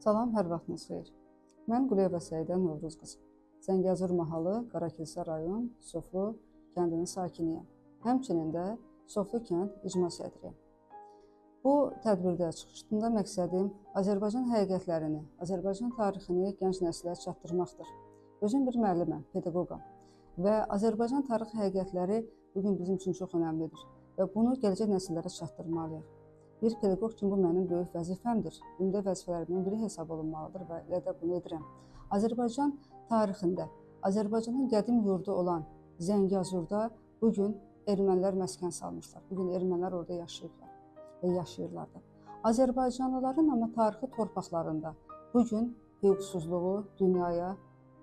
Salam, hər vaxtınız xeyir. Mən Quliyeva Səidə Novruz qızı. Zəngəzur mahalı, Qarakilsə rayon, Soflu kəndinin sakiniyəm. Həmçinin də Soflu kənd icma sədriyəm. Bu tədbirdə çıxışında məqsədim Azərbaycan həqiqətlərini, Azərbaycan tarixini gənc nəslə çatdırmaqdır. Özüm bir müəlliməm, pedaqoqam və Azərbaycan tarix həqiqətləri bugün bizim üçün çox önəmlidir və bunu gələcək nəsillərə çatdırmalıyıq. Bir pedaqoq kimi bu mənim böyük vəzifəmdir. Ümdə vəzifələrimdən biri hesab olunmalıdır və elə də bunu edirəm. Azərbaycan tarixində, Azərbaycanın qədim yurdu olan Zəngəzurda bugün ermənilər məskən salmışlar. Bugün ermənilər orada yaşayırlar və yaşayırlar da. Azərbaycanlıların amma tarixi torpaqlarında bugün hüquqsuzluğu dünyaya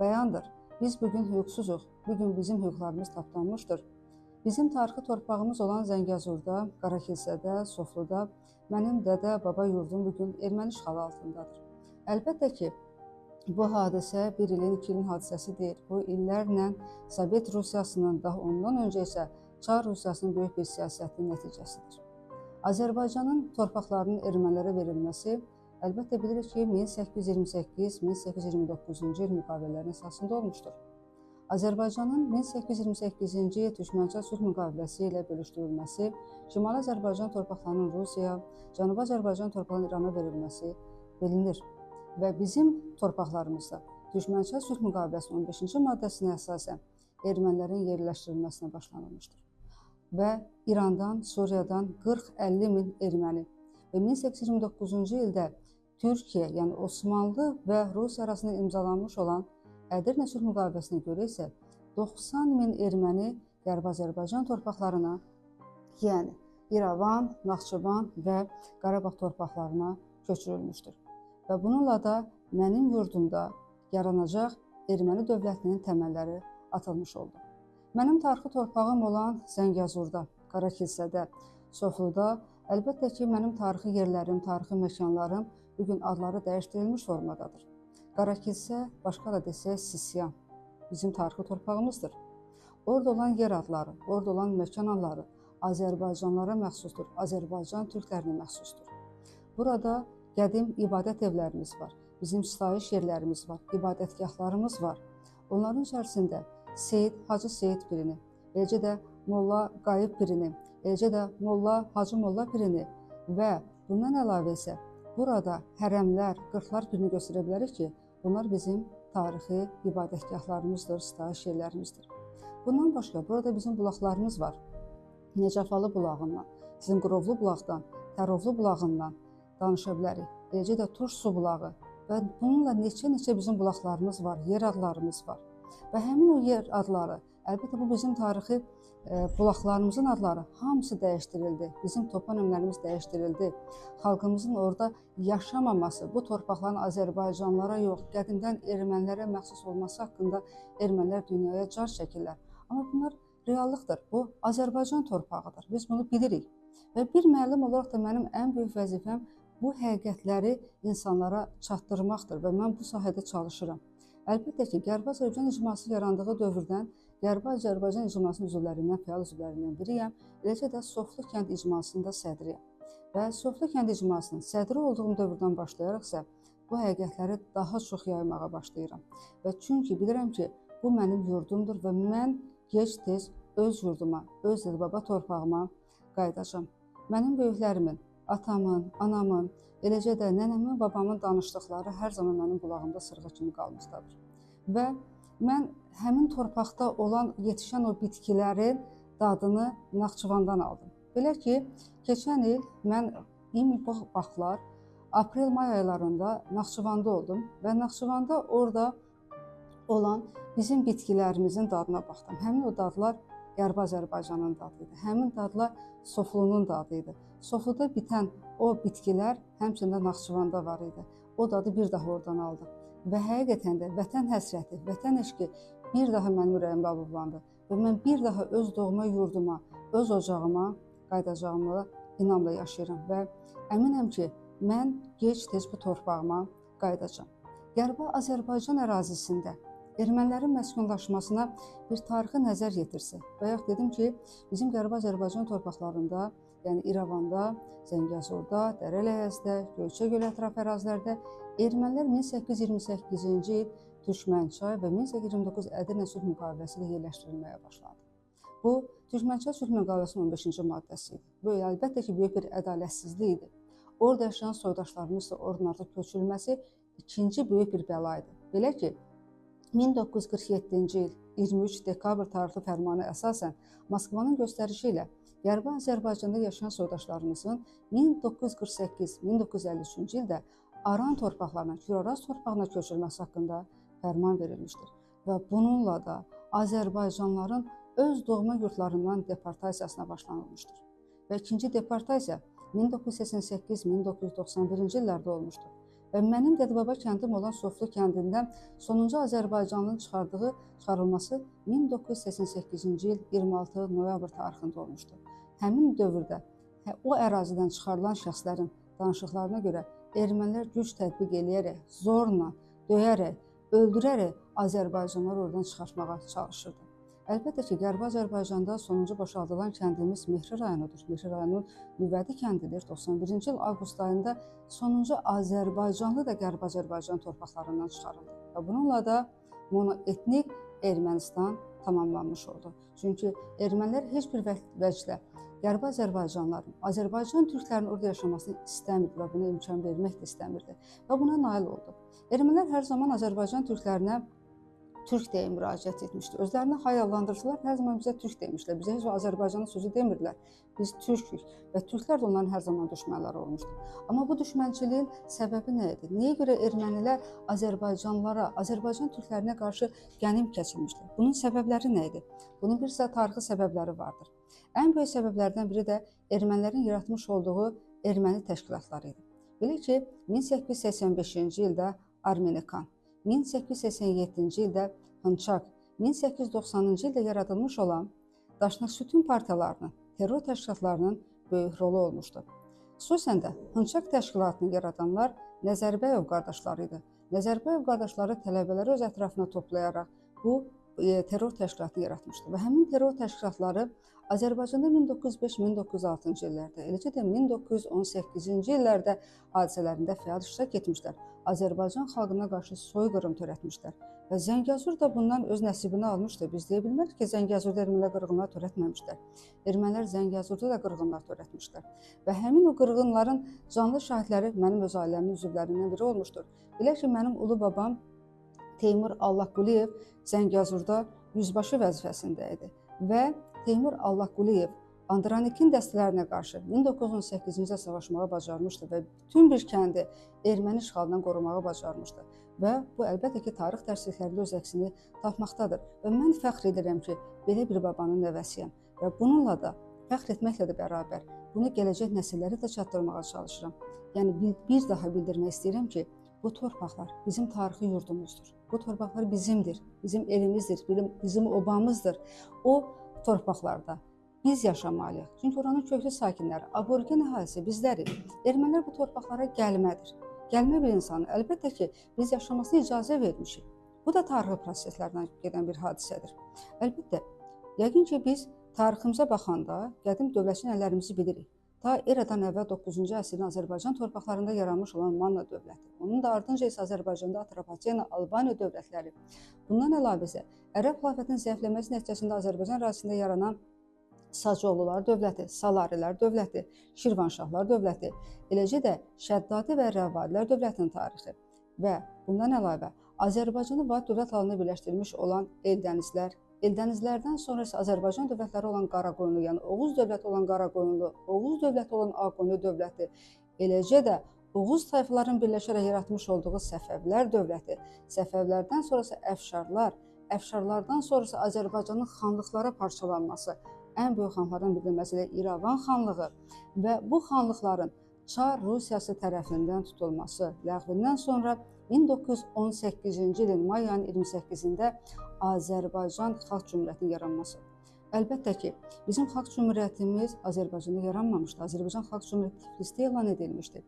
bəyandır. Biz bugün hüquqsuzuq. Bugün bizim hüquqlarımız tapdanmışdır. Bizim tarixi torpağımız olan Zəngəzurda, Qarakilsədə, Sofluda mənim dədə, baba yurdum bugün erməni işğalı altındadır. Əlbəttə ki, bu hadisə bir ilin, 2 ilin hadisəsi deyil. Bu illərlə Sovet Rusiyasının, daha ondan öncə isə Çar Rusiyasının böyük bir siyasətinin nəticəsidir. Azərbaycanın torpaqlarının ermənilərə verilməsi, əlbəttə bilirik ki, 1828-1829-cu il müqavilələrinin əsasında olmuşdur. Azərbaycanın 1828-ci il Türkmənçay sülh müqaviləsi ilə bölüşdürülməsi, Şimali Azərbaycan torpaqlarının Rusiyaya, Cənubi Azərbaycan torpaqlarının İrana verilməsi bilinir. Və bizim torpaqlarımızda Türkmənçay sülh müqaviləsinin 15-ci maddəsinə əsasən ermənilərin yerləşdirilməsinə başlanılmışdır. Və İrandan, Suriyadan 40-50 min erməni və 1829-cu ildə Türkiyə, yəni Osmanlı və Rusiya arasında imzalanmış olan Ədirnə sülh müqaviləsinə görə isə 90 min erməni Qərbi Azərbaycan torpaqlarına, yəni İrəvan, Naxçıvan və Qarabağ torpaqlarına köçürülmüşdür. Və bununla da mənim yurdumda yaranacaq erməni dövlətinin təməlləri atılmış oldu. Mənim tarixi torpağım olan Zəngəzurda, Qarakilsədə, Sofluda, əlbəttə ki, mənim tarixi yerlərim, tarixi məkanlarım bugün adları dəyişdirilmiş formadadır. Qarakilsə, başqa da desək, Sisyan bizim tarixi torpağımızdır. Orada olan yer adları, orada olan məkan adları Azərbaycanlara məxsusdur, Azərbaycan türklərinə məxsusdur. Burada qədim ibadət evlərimiz var, bizim sitayiş yerlərimiz var, ibadətgahlarımız var. Onların içərisində Seyid Hacı Seyid Pirini, eləcə də Molla Qayıb Pirini, eləcə də Molla Hacı Molla Pirini və bundan əlavə isə burada hərəmlər, qırxlar günü göstərə bilərik ki, bunlar bizim tarixi ibadətgahlarımızdır, sitayiş yerlərimizdir. Bundan başqa, burada bizim bulaqlarımız var. Nəcəfalı bulağından, Zınqırovlu bulaqdan, Tərovlu bulağından danışa bilərik. Eləcə də Turş su bulağı və bununla neçə bizim bulaqlarımız var, yer adlarımız var. Və həmin o yer adları, əlbəttə bu bizim tarixi bulaqlarımızın adları hamısı dəyişdirildi. Bizim toponimlərimiz dəyişdirildi. Xalqımızın orada yaşamaması, bu torpaqların Azərbaycanlılara yox, qədimdən ermənilərə məxsus olması haqqında ermənilər dünyaya car çəkirlər. Amma bunlar reallıqdır. Bu Azərbaycan torpağıdır. Biz bunu bilirik. Və bir müəllim olaraq da mənim ən böyük vəzifəm bu həqiqətləri insanlara çatdırmaqdır və mən bu sahədə çalışıram. Əlbəttə ki, Qərbi Azərbaycan icması yarandığı dövrdən Qərbi Azərbaycan icmasının üzvlərindən, fəal üzvlərindən biriyəm. Eləcə də Soflu kənd icmasında sədriyəm. Və Soflu kənd icmasının sədri olduğum dövrdən başlayaraqsa, bu həqiqətləri daha çox yaymağa başlayıram. Və çünki bilirəm ki, bu mənim yurdumdur və mən gec-tez öz yurduma, öz baba torpağıma qayıdacam. Mənim böyüklərimin, atamın, anamın, eləcə də nənəmin, babamın danışdıqları hər zaman mənim qulağımda sırğa kimi qalmışdadır. Və mən həmin torpaqda olan, yetişən o bitkilərin dadını Naxçıvandan aldım. Belə ki, keçən il mən bu vaxtlar aprel-may aylarında Naxçıvanda oldum və Naxçıvanda orada olan bizim bitkilərimizin dadına baxdım. Həmin o dadlar Qərbi Azərbaycanın dadıydı. Həmin dadlar Soflunun dadıydı. Sofluda bitən o bitkilər həmçində Naxçıvanda var idi. O dadı bir daha oradan aldım. Və həqiqətən də vətən həsrəti, vətən eşqi bir daha mənim ürəyimdə alovlandı. Və mən bir daha öz doğma yurduma, öz ocağıma qayıdacağımı inamla yaşayıram. Və əminəm ki, mən gec-tez bu torpağıma qayıdacam. Qərbi Azərbaycan ərazisində ermənilərin məskunlaşmasına bir tarixi nəzər yetirsək, bayaq dedim ki, bizim Qərbi Azərbaycan torpaqlarında, yəni İrəvanda, Zəngəzurda, Dərələyəzdə, Göyçəgöl ətraf ərazilərdə ermənilər 1828-ci il Türkmənçay və 1829 Ədirnə sülh müqaviləsi ilə yerləşdirilməyə başlandı. Bu, Türkmənçay sülh müqaviləsinin 15-ci maddəsi idi. Bu, əlbəttə ki, böyük bir ədalətsizlik idi. Orada yaşayan soydaşlarımız isə oradan artıq köçürülməsi ikinci böyük bir bəla idi. Belə ki, 1947-ci il 23 dekabr tarixli fərmanı əsasən Moskvanın göstərişi ilə Qərbi Azərbaycanda yaşayan soydaşlarımızın 1948-1953-cü ildə Aran torpaqlarına, Kür-Araz torpağına köçürülməsi haqqında fərman verilmişdir. Və bununla da Azərbaycanlıların öz doğma yurtlarından deportasiyasına başlanılmışdır. Və ikinci deportasiya 1988-1991-ci illərdə olmuşdur. Və mənim Dədibaba kəndim olan Soflu kəndindən sonuncu Azərbaycanlının çıxarılması 1988-ci il 26 noyabr tarixində olmuşdur. Həmin dövrdə o ərazidən çıxarılan şəxslərin danışıqlarına görə ermənilər güc tətbiq eləyərək, zorla, döyərək, öldürərək Azərbaycanlıları oradan çıxartmağa çalışırdı. Əlbəttə ki, Qərbi Azərbaycanda sonuncu boşaldılan kəndimiz Mehri rayonudur. Mehri rayonu nüvədi kəndidir. 91-ci il avqust ayında sonuncu Azərbaycanlı da Qərbi Azərbaycan torpaqlarından çıxarıldı. Və bununla da monoetnik Ermənistan tamamlanmış oldu. Çünki ermənilər heç bir vəclə Qərbi Azərbaycanlıların, Azərbaycan türklərinin orada yaşamasını istəmirdi və buna imkan vermək də istəmirdi. Və buna nail oldu. Ermənilər hər zaman Azərbaycan türklərinə Türk deyə müraciət etmişdi. Özlərini hayallandırdılar, hər zaman bizə Türk demişlər. Bizə heç Azərbaycanlı sözü demirdilər. Biz Türkük və türklər də onların hər zaman düşmənləri olmuşdu. Amma bu düşmənçiliyin səbəbi nə idi? Niyə görə ermənilər Azərbaycanlılara, Azərbaycan türklərinə qarşı qənim keçirmişlər? Bunun səbəbləri nə idi? Bunun bir sıra tarixi səbəbləri vardır. Ən böyük səbəblərdən biri də ermənilərin yaratmış olduğu erməni təşkilatları idi. Belə ki, 1885-ci ildə Armenikan, 1887-ci ildə Hınçaq, 1890-cı ildə yaradılmış olan Daşnaq-Sütun partiyalarının, terror təşkilatlarının böyük rolu olmuşdu. Xüsusən də Hınçaq təşkilatını yaradanlar Nəzərbəyov qardaşları idi. Nəzərbəyov qardaşları tələbələri öz ətrafına toplayaraq bu terror təşkilatını yaratmışdı və həmin terror təşkilatları Azərbaycanda 1905-1906-cı illərdə, eləcə də 1918-ci illərdə hadisələrində fəal iştirak etmişlər. Azərbaycan xalqına qarşı soyqırım törətmişlər və Zəngəzur da bundan öz nəsibini almışdı. Biz deyə bilmərik ki, Zəngəzurda ermənilər qırğınlar törətməmişlər. Ermənilər Zəngəzurda da qırğınlar törətmişlər və həmin o qırğınların canlı şahidləri mənim öz ailəmin üzvlərindən biri olmuşdur. Belə ki, mənim ulu babam Teymur Allahquliyev Zəngəzurda yüzbaşı vəzifəsində idi və Teymur Allahquliyev Andranikin dəstələrinə qarşı 1918-ci ildə savaşmağı bacarmışdı və bütün bir kəndi erməni işğalından qorumağı bacarmışdı. Və bu əlbəttə ki, tarix dərsliklərində öz əksini tapmaqdadır. Və mən fəxr edirəm ki, belə bir babanın nəvəsiyəm və bununla da fəxr etməklə də bərabər bunu gələcək nəsillərə də çatdırmağa çalışıram. Yəni bir daha bildirmək istəyirəm ki, bu torpaqlar bizim tarixi yurdumuzdur. Bu torpaqlar bizimdir, bizim elimizdir, bizim obamızdır. O torpaqlarda biz yaşamalıyıq. Çünki oranın köklü sakinləri, aborgen əhalisi bizlərik. Ermənilər bu torpaqlara gəlmədir. Gəlmə bir insanı əlbəttə ki, biz yaşamasına icazə vermişik. Bu da tarixi proseslərdən gedən bir hadisədir. Əlbəttə, yəqin ki, biz tariximizə baxanda qədim dövlətçilərimizi bilirik. Ta eradan əvvəl 9-cu əsrin Azərbaycan torpaqlarında yaranmış olan Manna dövləti, onun da ardınca isə Azərbaycanda Atropatena, Albaniya dövlətləri. Bundan əlavə isə Ərəb xilafətinin zəifləməsi nəticəsində Azərbaycan ərazisində yaranan Sacıoğlular dövləti, Salarilər dövləti, Şirvanşahlar dövləti, eləcə də Şəddadi və Rəvadilər dövlətinin tarixi və bundan əlavə Azərbaycanı vahid dövlət halında birləşdirilmiş olan Eldənizlər, Eldənizlərdən sonra isə Azərbaycan dövlətləri olan Qaraqoyunlu, yəni Oğuz dövləti olan Qaraqoyunlu, Oğuz dövləti olan Ağqoyunlu dövləti, eləcə də Oğuz tayfaların birləşərək yaratmış olduğu Səfəvilər dövləti, Səfəvlərdən sonra isə Əfşarlar, Əfşarlardan sonra isə Azərbaycanın xanlıqlara parçalanması, ən böyük xanlıqlardan biri məsələ İrəvan xanlığı və bu xanlıqların Çar Rusiyası tərəfindən tutulması, ləğvindən sonra 1918-ci ilin may ayının 28-də Azərbaycan Xalq Cümhuriyyətinin yaranması. Əlbəttə ki, bizim xalq cümhuriyyətimiz Azərbaycanda yaranmamışdı. Azərbaycan xalq cümhuriyyəti Tiflisdə elan edilmişdi.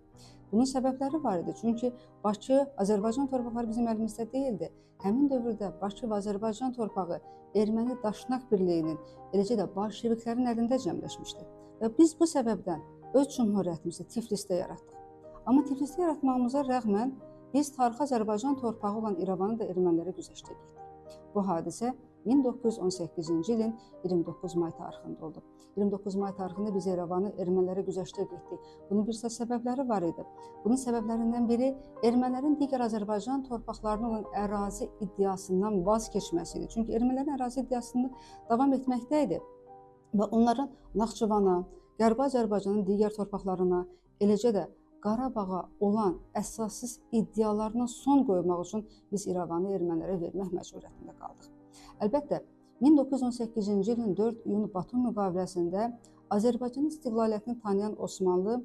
Bunun səbəbləri var idi. Çünki Bakı, Azərbaycan torpaqları bizim əlimizdə deyildi. Həmin dövrdə Bakı və Azərbaycan torpağı Erməni Daşnak birliyinin, eləcə də bolşeviklərin əlində cəmləşmişdi. Və biz bu səbəbdən öz cümhuriyyətimizi Tiflisdə yaratdıq. Amma Tiflisdə yaratmağımıza rəğmən biz tarixi Azərbaycan torpağı olan İrəvanı da ermənilərə güzəşdirdik. Bu hadisə 1918-ci ilin 29 may tarixində oldu. 29 may tarixində biz İrəvanı ermənilərə güzəştə getdik. Bunun bir sıra səbəbləri var idi. Bunun səbəblərindən biri ermənilərin digər Azərbaycan torpaqlarına olan ərazi iddiasından vaz keçməsi idi. Çünki ermənilərin ərazi iddiasını davam etməkdə idi və onların Naxçıvana, Qərbi Azərbaycanın digər torpaqlarına, eləcə də Qarabağa olan əsassız iddialarına son qoymaq üçün biz İrəvanı ermənilərə vermək məcburiyyətində qaldıq. Əlbəttə, 1918-ci ilin 4 iyun Batum müqaviləsində Azərbaycanın istiqlaliyyətini tanıyan Osmanlı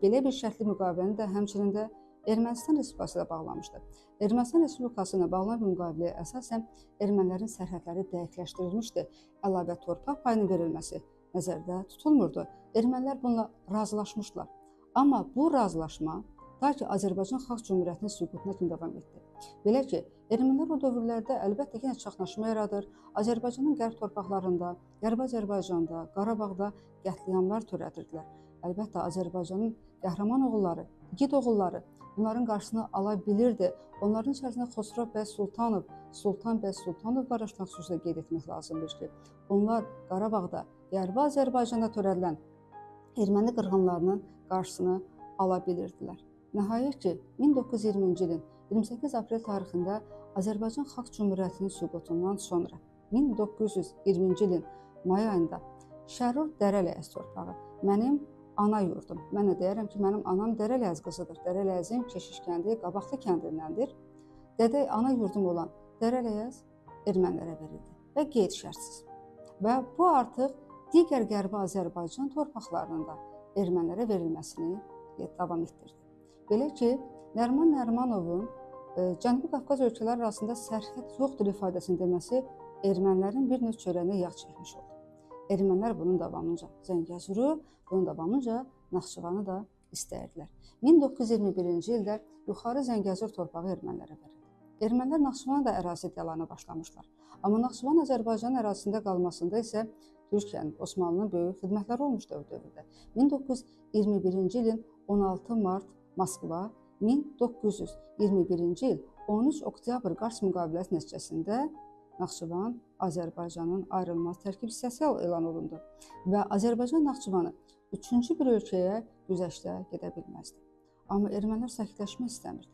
belə bir şərtli müqaviləni də həmçinin də Ermənistan Respublikası ilə bağlamışdı. Ermənistan Respublikası ilə bağlanan müqaviləyə əsasən ermənilərin sərhədləri dəqiqləşdirilmişdi, əlavə torpaq payının verilməsi nəzərdə tutulmurdu. Ermənilər bununla razılaşmışdılar. Amma bu razılaşma ta ki Azərbaycan Xalq Cümhuriyyətinin süqutuna kimi davam etdi. Belə ki, ermənilər o dövrlərdə əlbəttə ki, çaxnaşma yaradır. Azərbaycanın qərb torpaqlarında, Qərbi Azərbaycanda, Qarabağda qətliamlar törədirdilər. Əlbəttə, Azərbaycanın qəhrəman oğulları, igid oğulları bunların qarşısını ala bilirdi. Onların içərisində Xosrov bəy Sultanov, Sultan bəy Sultanov qardaşlarına xüsusilə qeyd etmək lazımdır ki, onlar Qarabağda, Qərbi Azərbaycanda törədilən erməni qırğınlarının qarşısını ala bilirdilər. Nəhayət ki, 1920-ci ilin 28 aprel tarixində Azərbaycan Xalq Cümhuriyyətinin süqutundan sonra 1920-ci ilin may ayında Şərur Dərələyəz torpağı, mənim ana yurdum. Mən də deyərəm ki, mənim anam Dərələyəz qızıdır. Dərələyəzin Keşiş kəndi Qabaqlı kəndindəndir. Dədə ana yurdum olan Dərələyəz ermənilərə verildi və qeyd şərtsiz. Və bu artıq digər Qərbi Azərbaycan torpaqlarının da ermənilərə verilməsini davam etdirdi. Belə ki, Nəriman Nərimanovun Cənubi Qafqaz ölkələri arasında sərhəd yoxdur ifadəsini deməsi ermənilərin bir növ çörəyinə yağ çəkmiş oldu. Ermənilər bunun davamınca Zəngəzuru, bunun davamınca Naxçıvanı da istəyirdilər. 1921-ci ildə yuxarı Zəngəzur torpağı ermənilərə verildi. Ermənilər Naxçıvana da ərazi iddialarına başlamışlar. Amma Naxçıvan Azərbaycanın ərazisində qalmasında isə Türkiyənin, Osmanlının böyük xidmətləri olmuşdu o dövrdə. 1921-ci ilin 16 mart Moskva, 1921-ci il 13 oktyabr Qars müqaviləsi nəticəsində Naxçıvan Azərbaycanın ayrılmaz tərkib hissəsi elan olundu və Azərbaycan Naxçıvanı üçüncü bir ölkəyə güzəştə gedə bilməzdi. Amma ermənilər sakitləşmək istəmirdi.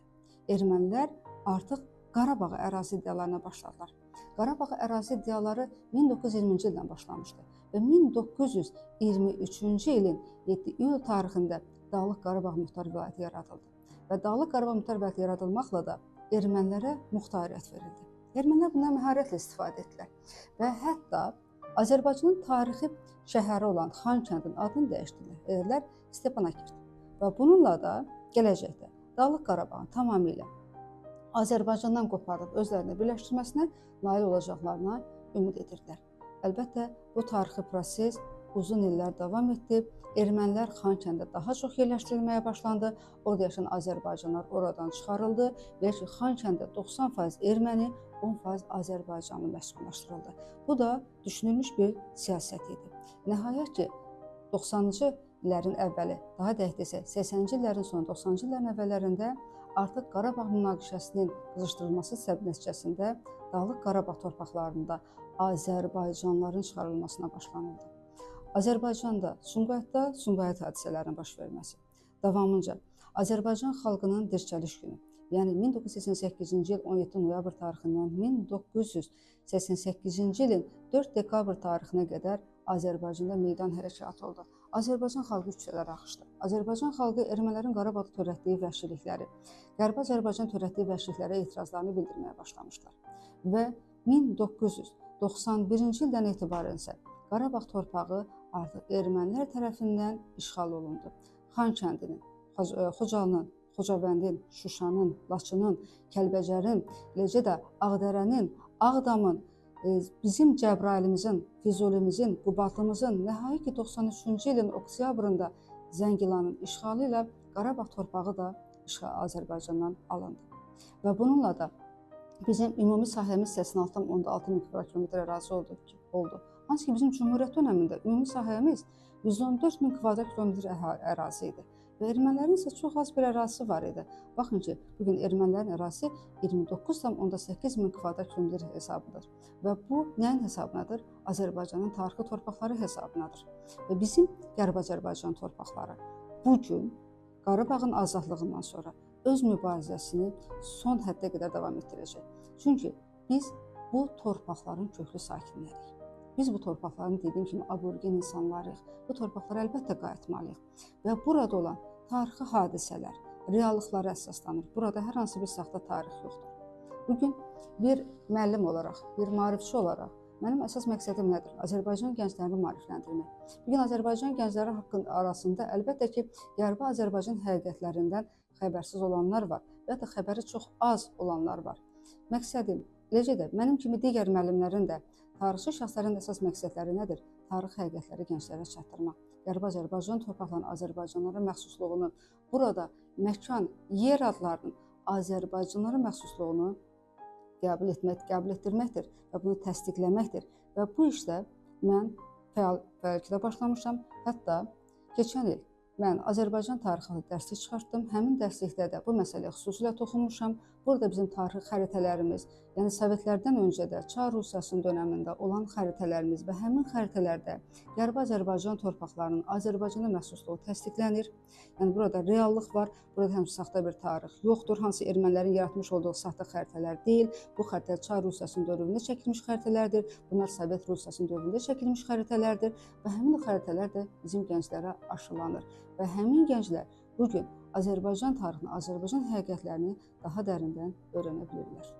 Ermənilər artıq Qarabağı ərazi iddialarına başladılar. Qarabağı ərazi iddiaları 1920-ci ildən başlamışdı və 1923-cü ilin 7 iyul tarixində Dağlıq Qarabağ Muxtar Vilayəti yaradıldı və Dağlıq Qarabağ Muxtar Vilayəti yaradılmaqla da ermənilərə muxtariyyət verildi. Ermənilər bundan məharətlə istifadə etdilər və hətta Azərbaycanın tarixi şəhəri olan Xankəndin adını dəyişdirdilər Stepanakert və bununla da gələcəkdə Dağlıq Qarabağın tamamilə Azərbaycandan qoparıb özlərini birləşdirməsinə nail olacaqlarına ümid edirdilər. Əlbəttə, bu tarixi proses uzun illər davam etdi. Ermənilər Xankəndə daha çox yerləşdirilməyə başlandı. Orada yaşayan Azərbaycanlılar oradan çıxarıldı və ki, Xankəndə 90% erməni, 10% Azərbaycanlı məskunlaşdırıldı. Bu da düşünülmüş bir siyasət idi. Nəhayət ki, 90-cı illərin əvvəli, daha dəqiq desək, 80-ci illərin sonu, 90-cı illərin əvvəllərində artıq Qarabağ münaqişəsinin qızışdırılması nəticəsində Dağlıq Qarabağ torpaqlarında Azərbaycanlıların çıxarılmasına başlanıldı. Azərbaycanda Sumqayıt hadisələrinin baş verməsi, davamınca Azərbaycan xalqının dirçəliş günü, yəni 1988-ci il 17 noyabr tarixindən 1988-ci ilin 4 dekabr tarixinə qədər Azərbaycanda meydan hərəkatı oldu. Azərbaycan xalqı küçələrə axışdı. Azərbaycan xalqı ermənilərin Qarabağda törətdiyi vəhşilikləri, Qərbi Azərbaycan törətdiyi vəhşiliklərə etirazlarını bildirməyə başlamışlar. Və 1991-ci ildən etibarən isə Qarabağ torpağı artıq ermənilər tərəfindən işğal olundu. Xankəndinin, Xocalının, Xocavəndin, Şuşanın, Laçının, Kəlbəcərin, eləcə də Ağdərənin, Ağdamın bizim Cəbrailimizin, Füzulimizin, Qubatlımızın nəhayət ki 93-cü ilin oktyabrında Zəngilanın işğalı ilə Qarabağ torpağı da Azərbaycandan alındı. Və bununla da bizim ümumi sahəmiz 86,6 min kvadrat kilometr ərazi oldu. Hansı ki bizim Cümhuriyyət dönəmində ümumi sahəmiz 114 min kvadrat kilometr ərazi idi. Və ermənilərin isə çox az bir ərazisi var idi. Baxın ki, bugün ermənilərin ərazisi 29,8 min kvadrat kilometr hesabıdır. Və bu nəyin hesabınadır? Azərbaycanın tarixi torpaqları hesabınadır. Və bizim Qərbi Azərbaycan torpaqları bugün Qarabağın azadlığından sonra öz mübarizəsini son həddə qədər davam etdirəcək. Çünki biz bu torpaqların köklü sakinləriyik. Biz bu torpaqların dediyim kimi aborgen insanlarıyıq. Bu torpaqlara əlbəttə qayıtmalıyıq. Və burada olan tarixi hadisələr, reallıqlara əsaslanır. Burada hər hansı bir saxta tarix yoxdur. Bugün bir müəllim olaraq, bir maarifçi olaraq mənim əsas məqsədim nədir? Azərbaycan gənclərini maarifləndirmək. Bugün Azərbaycan gəncləri arasında əlbəttə ki, Qərbi Azərbaycan həqiqətlərindən xəbərsiz olanlar var və ya da xəbəri çox az olanlar var. Məqsədim, eləcə də mənim kimi digər müəllimlərin də tarixçi şəxslərin əsas məqsədləri nədir? Tarix həqiqətləri gənclərə çatdırmaq. Qərbi Azərbaycan torpaqlarının Azərbaycanlara məxsusluğunu, burada məkan, yer adlarının Azərbaycanlara məxsusluğunu qəbul etdirməkdir və bunu təsdiqləməkdir. Və bu işdə mən fəaliyyətə başlamışam. Hətta keçən il mən Azərbaycan tarixi dərslik çıxartdım. Həmin dərslikdə də bu məsələyə xüsusilə toxunmuşam. Burada bizim tarixi xəritələrimiz, yəni Sovetlərdən öncə də Çar Rusiyasının dönəmində olan xəritələrimiz və həmin xəritələrdə Qərbi Azərbaycan torpaqlarının Azərbaycana məxsusluğu təsdiqlənir. Yəni burada reallıq var, burada həmişə saxta bir tarix yoxdur. Hansı ermənilərin yaratmış olduğu saxta xəritələr deyil. Bu xəritələr Çar Rusiyasının dövründə çəkilmiş xəritələrdir. Bunlar Sovet Rusiyasının dövründə çəkilmiş xəritələrdir və həmin xəritələr də bizim gənclərə aşılanır. Və həmin gənclər bugün Azərbaycan tarixini, Azərbaycan həqiqətlərini daha dərindən öyrənə bilirlər.